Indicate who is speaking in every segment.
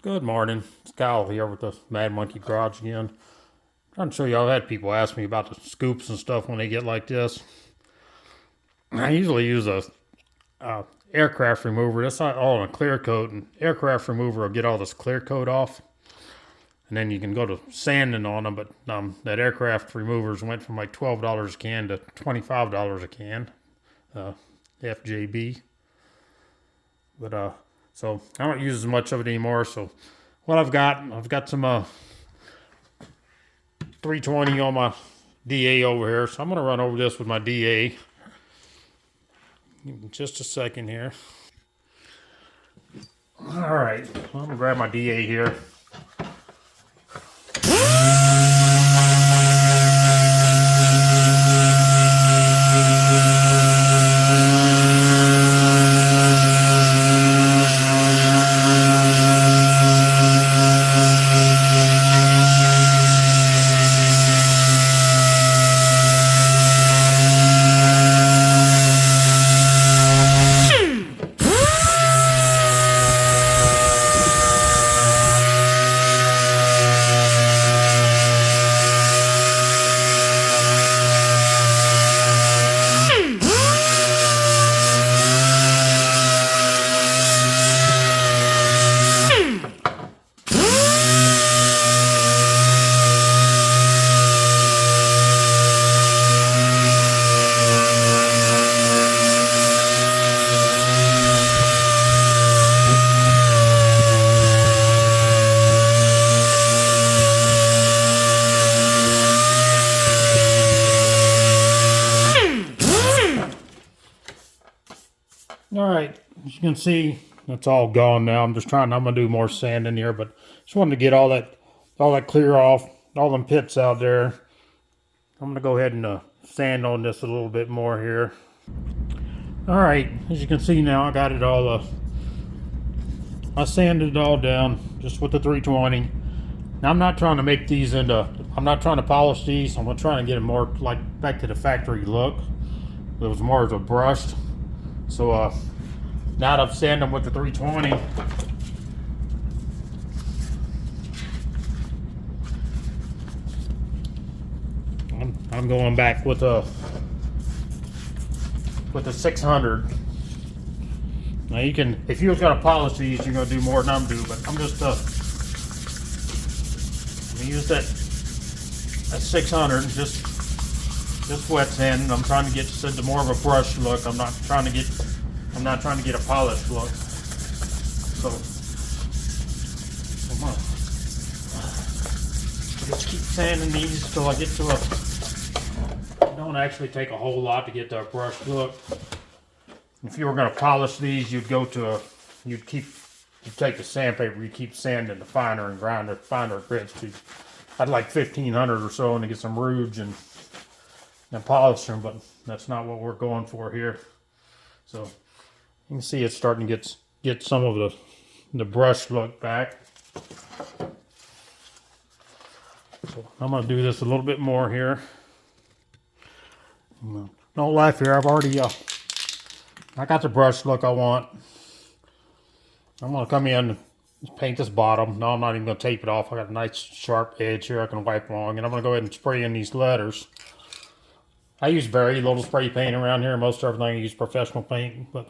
Speaker 1: Good morning. It's Kyle here with the Mad Monkey Garage again. Trying to show you, I've had people ask me about the scoops and stuff when they get like this. I usually use a aircraft remover. That's not all in a clear coat, and aircraft remover will get all this clear coat off. And then you can go to sanding on them, but that aircraft removers went from like $12 a can to $25 a can, FJB. But so I don't use as much of it anymore. So what I've got some 320 on my DA over here. So I'm going to run over this with my DA. Give me just a second here. All right, so I'm going to grab my DA here. All right, as you can see, that's all gone now. I'm gonna do more sand in here, but just wanted to get all that clear off, all them pits out there. I'm gonna go ahead and sand on this a little bit more here. All right, as you can see now, I got it all, I sanded it all down just with the 320. Now I'm not trying to make these I'm not trying to polish these. I'm trying to get them more like back to the factory look. It was more of a brushed. So now that I've sanded them with the 320, I'm going back with the 600. Now you can, if you're gonna polish these, you're gonna do more than I'm doing. But I'm just gonna use that 600 just wet sand. I'm trying to get to more of a brush look. I'm not trying to get a polished look. So I'm gonna just keep sanding these until I get to it don't actually take a whole lot to get to a brush look. If you were going to polish these, you'd take the sandpaper, you keep sanding the finer and grind the finer grits too. I'd like 1500 or so and to get some rouge and polish them, but that's not what we're going for here. So you can see it's starting to get some of the brush look back. So I'm going to do this a little bit more here. Don't laugh here. I've already I got the brush look I want. I'm going to come in and paint this bottom. No, I'm not even going to tape it off. I got a nice sharp edge here I can wipe along, and I'm going to go ahead and spray in these letters. I use very little spray paint around here. Most everything I use professional paint, but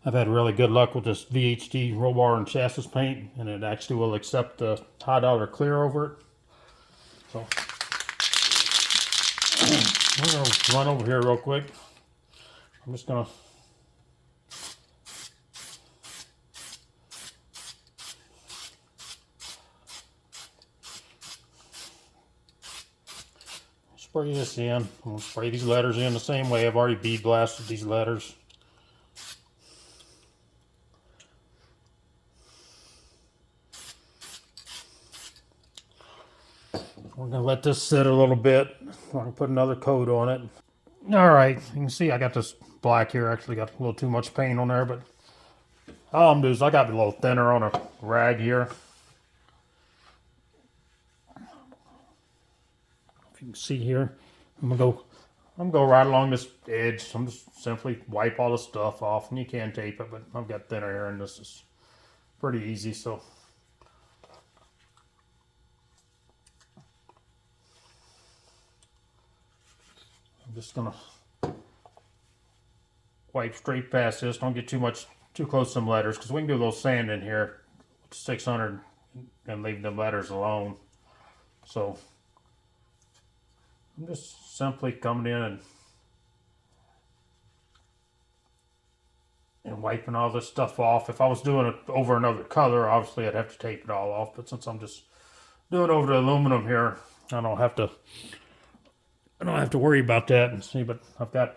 Speaker 1: I've had really good luck with this VHD roll bar and chassis paint, and it actually will accept the high dollar clear over it. So we're going to run over here real quick. I'm just going to spray this in. I'm going to spray these letters in the same way. I've already bead blasted these letters. We're going to let this sit a little bit. I'm going to put another coat on it. All right, you can see I got this black here. Actually got a little too much paint on there, but all I'm doing is I got it a little thinner on a rag here. If you can see here, I'm gonna go right along this edge. I'm just simply wipe all the stuff off, and you can tape it, but I've got thinner here, and this is pretty easy. So I'm just gonna wipe straight past this. Don't get too close to some letters, because we can do a little sand in here with 600 and leave the letters alone. So I'm just simply coming in and wiping all this stuff off. If I was doing it over another color, obviously I'd have to tape it all off, but since I'm just doing it over the aluminum here, I don't have to worry about that. And see, but I've got,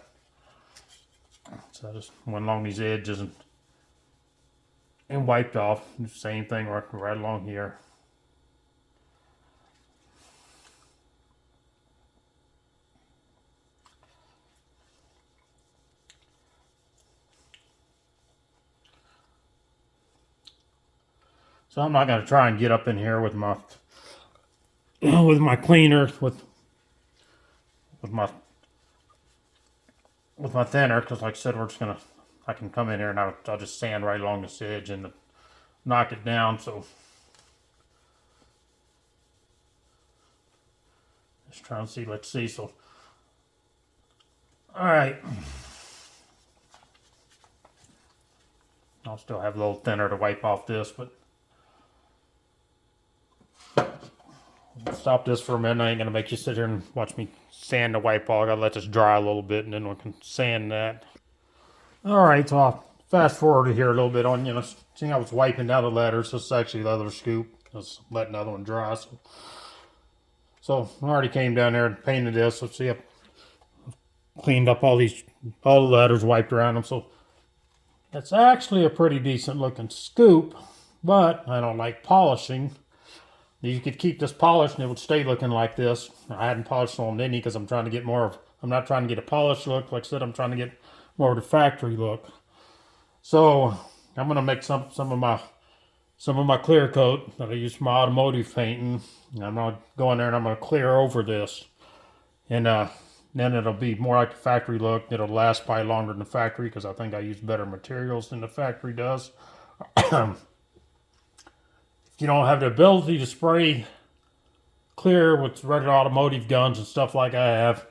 Speaker 1: so I just went along these edges and wiped off. The same thing right along here. So I'm not going to try and get up in here with my cleaner, with my thinner, because like I said, I can come in here and I'll just sand right along this edge and knock it down. So just trying to see. Let's see. So all right, I'll still have a little thinner to wipe off this, but stop this for a minute. I ain't gonna make you sit here and watch me sand the wipe off. I gotta let this dry a little bit, and then we can sand that. All right, so I'll fast forward here a little bit on, seeing I was wiping down the letters. This is actually the other scoop. I was letting the other one dry. So I already came down there and painted this. Let's see, I've cleaned up all the letters, wiped around them. So it's actually a pretty decent looking scoop, but I don't like polishing. You could keep this polished and it would stay looking like this. I hadn't polished on any because I'm trying to get I'm not trying to get a polished look. Like I said, I'm trying to get more of the factory look. So I'm gonna make some of my clear coat that I use for my automotive painting. I'm gonna go in there and I'm gonna clear over this, and then it'll be more like the factory look. It'll last by longer than the factory because I think I use better materials than the factory does. If you don't have the ability to spray clear with regular automotive guns and stuff like I have,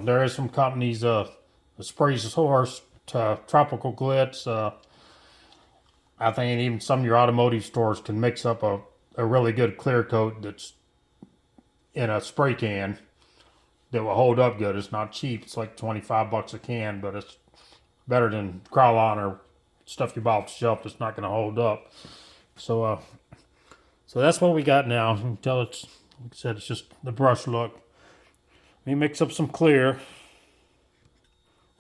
Speaker 1: there is some companies that sprays the source to tropical glitz. I think even some of your automotive stores can mix up a really good clear coat that's in a spray can that will hold up good. It's not cheap. It's like 25 bucks a can, but it's better than Krylon or stuff you buy off the shelf that's not going to hold up. So that's what we got now. You can tell it's, like I said, it's just the brush look. Let me mix up some clear.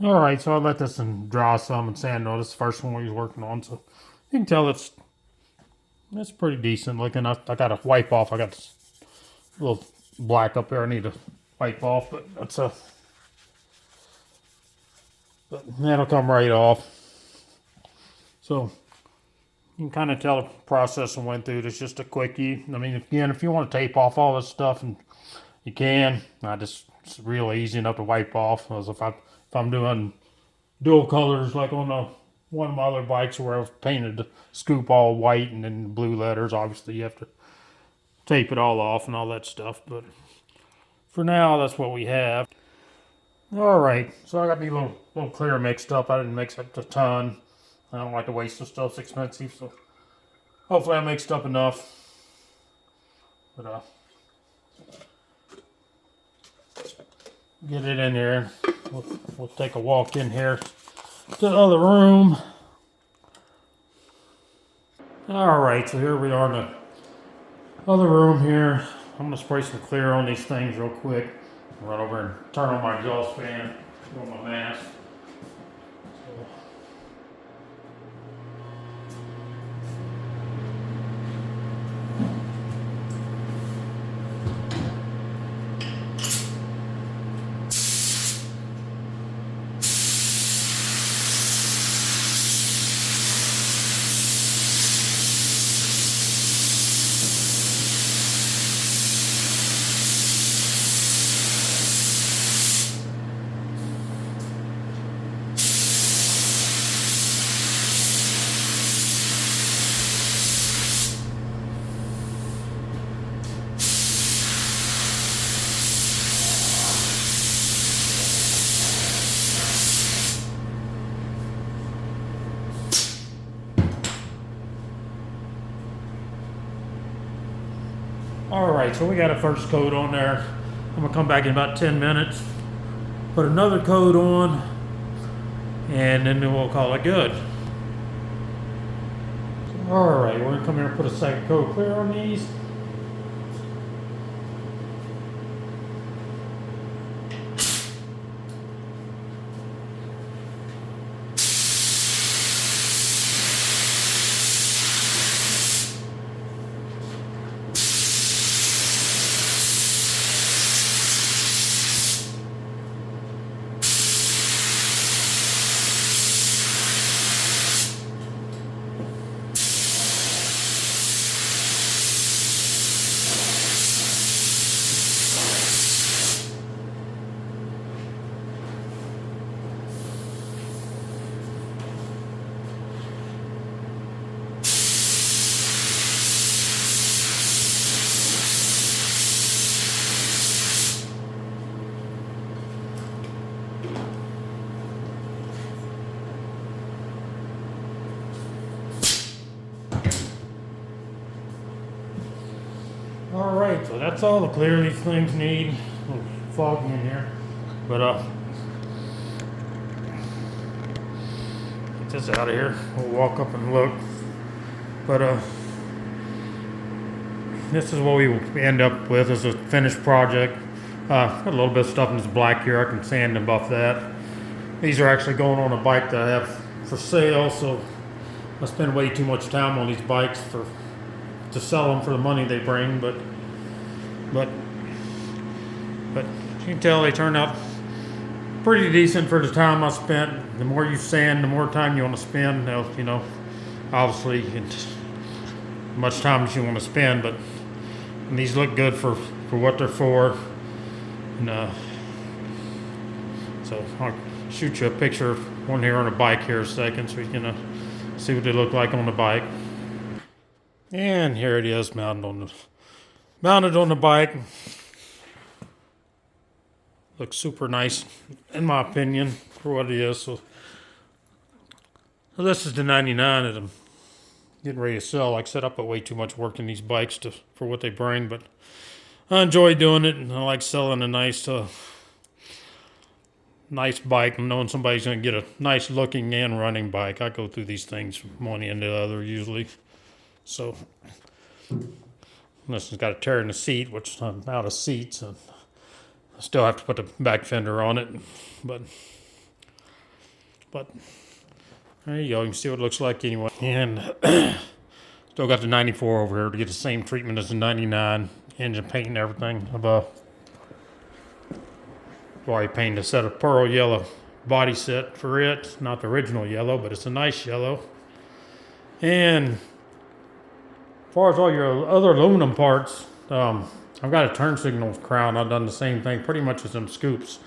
Speaker 1: All right, so I'll let this dry some and sand on. This is the first one we was working on, so you can tell it's pretty decent looking. I got to wipe off. I got this little black up there I need to wipe off, but but that'll come right off. So you can kind of tell the process I went through. It's just a quickie. I mean, again, if you want to tape off all this stuff, and you can. It's real easy enough to wipe off. As if I'm doing dual colors, like on one of my other bikes where I've painted the scoop all white and then blue letters. Obviously, you have to tape it all off and all that stuff. But for now, that's what we have. All right, so I got me a little clear mixed up. I didn't mix it a ton. I don't like to waste the stuff. It's expensive, so hopefully I mixed up enough. But get it in there. We'll take a walk in here to the other room. All right, so here we are in the other room here. I'm gonna spray some clear on these things real quick. Run over and turn on my exhaust fan, put on my mask. Alright, so we got a first coat on there. I'm gonna come back in about 10 minutes, put another coat on, and then we'll call it good. Alright, we're gonna come here and put a second coat clear on these. Alright, so that's all the clear these things need. A little foggy in here. But get this out of here. We'll walk up and look. But this is what we end up with as a finished project. Got a little bit of stuff in this black here. I can sand and buff that. These are actually going on a bike that I have for sale, so I spend way too much time on these bikes to sell them for the money they bring, but you can tell they turn out pretty decent for the time I spent. The more you sand, the more time you want to spend. Now, you know, obviously, it's much time as you want to spend, but these look good for what they're for. And so I'll shoot you a picture of one here on a bike here in a second, so you can see what they look like on the bike. And here it is, mounted on the bike. Looks super nice, in my opinion, for what it is. So this is the 99 that I'm getting ready to sell. Like I said, I put way too much work in these bikes for what they bring, but I enjoy doing it, and I like selling a nice bike, and knowing somebody's going to get a nice looking and running bike. I go through these things from one end to the other usually. So this has got a tear in the seat, which I'm out of seats, and I still have to put the back fender on it. But there you go. You can see what it looks like anyway. And still got the 94 over here to get the same treatment as the 99. Engine paint and everything above. Already painted a set of pearl yellow body set for it. Not the original yellow, but it's a nice yellow. And as far as all your other aluminum parts, I've got a turn signal crown. I've done the same thing pretty much as them scoops.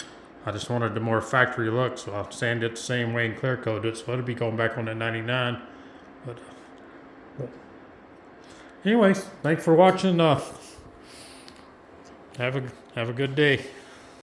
Speaker 1: I just wanted the more factory look, so I'll sand it the same way and clear coat it. So it'll be going back on that 99. But anyways, thanks for watching. Have a good day.